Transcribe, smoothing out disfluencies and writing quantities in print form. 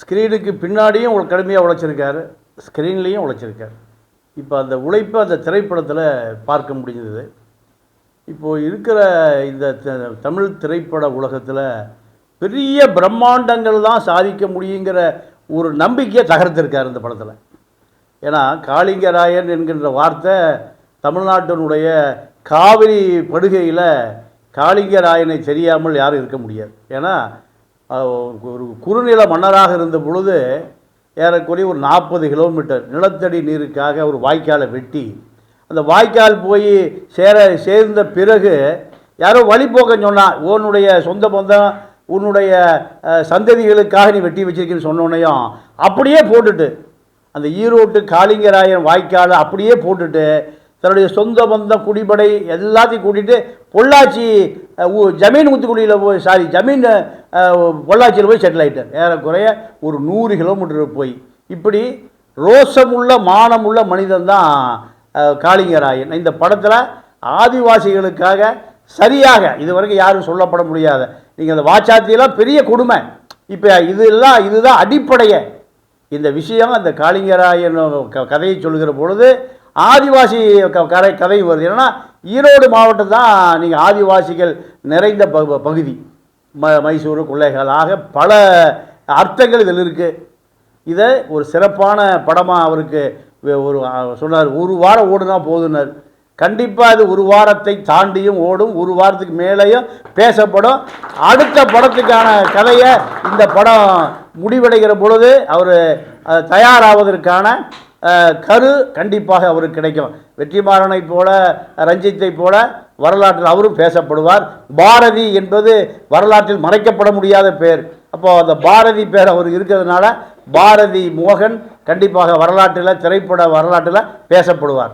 ஸ்க்ரீனுக்கு பின்னாடியும் கடுமையாக உழைச்சிருக்காரு, ஸ்க்ரீன்லேயும் உழைச்சிருக்கார். இப்போ அந்த உழைப்பை அந்த திரைப்படத்தில் பார்க்க முடிஞ்சது. இப்போது இருக்கிற இந்த தமிழ் திரைப்பட உலகத்தில் பெரிய பிரம்மாண்டங்கள் தான் சாதிக்க முடியுங்கிற ஒரு நம்பிக்கையை தகர்த்திருக்கார் இந்த படத்தில். ஏன்னா காளிங்கராயன் என்கின்ற வார்த்தை தமிழ்நாட்டினுடைய காவிரி படுகையில் காளிங்கராயனை தெரியாமல் யாரும் இருக்க முடியாது. ஏன்னா ஒரு குறுநில மன்னராக இருந்த பொழுது ஏறக்குறைய ஒரு 40 கிலோமீட்டர் நிலத்தடி நீருக்காக ஒரு வாய்க்காலை வெட்டி, அந்த வாய்க்கால் போய் சேர்ந்த பிறகு யாரோ வழிபோக்க சொன்னால், உன்னுடைய சொந்த பந்தம் உன்னுடைய சந்ததிகளுக்காக நீ வெட்டி வச்சிருக்கேன்னு சொன்னோன்னையும் அப்படியே போட்டுட்டு அந்த ஈரோட்டு காளிங்கராயன் வாய்க்காலை அப்படியே போட்டுட்டு தன்னுடைய சொந்த பந்தம் குடிப்படை எல்லாத்தையும் கூட்டிகிட்டு பொள்ளாச்சி ஜமீன் ஊத்துக்குடியில் போய் ஜமீன் பொள்ளாச்சியில் போய் செட்டில் ஆகிட்டார். ஏறக்குறைய ஒரு 100 கிலோமீட்டர் போய். இப்படி ரோசமுள்ள மானமுள்ள மனிதன் தான் காளிங்கராயன். இந்த படத்தில் ஆதிவாசிகளுக்காக சரியாக இதுவரைக்கும் யாரும் சொல்லப்பட முடியாத, நீங்கள் அந்த வாச்சாத்தியெல்லாம் பெரிய கொடுமை. இப்போ இதுதான் அடிப்படையை. இந்த விஷயம் அந்த காளிங்கராயன் கதையை சொல்கிற பொழுது ஆதிவாசி கதை வருது. என்னன்னா ஈரோடு மாவட்டம் தான் நீங்கள் ஆதிவாசிகள் நிறைந்த பகுதி. மைசூர் கொள்ளைகளாக பல அர்த்தங்கள் இதில் இருக்குது. இதை ஒரு சிறப்பான படமாக அவருக்கு ஒரு சொன்னார். 1 வாரம் ஓடுனா போதுனார். கண்டிப்பாக அது 1 வாரத்தை தாண்டியும் ஓடும், 1 வாரத்துக்கு மேலேயும் பேசப்படும். அடுத்த படத்துக்கான கதையை இந்த படம் முடிவடைகிற பொழுது அவர் தயாராவதற்கான கரு கண்டிப்பாக அவருக்கு கிடைக்கும். வெற்றிமாறனை போல ரஞ்சித்தை போல வரலாற்றில் அவரும் பேசப்படுவார். பாரதி என்பது வரலாற்றில் மறைக்கப்பட முடியாத பேர். அப்போது அந்த பாரதி பேர் அவர் இருக்கிறதுனால பாரதி மோகன் கண்டிப்பாக வரலாற்றில் திரைப்பட வரலாற்றில் பேசப்படுவார்.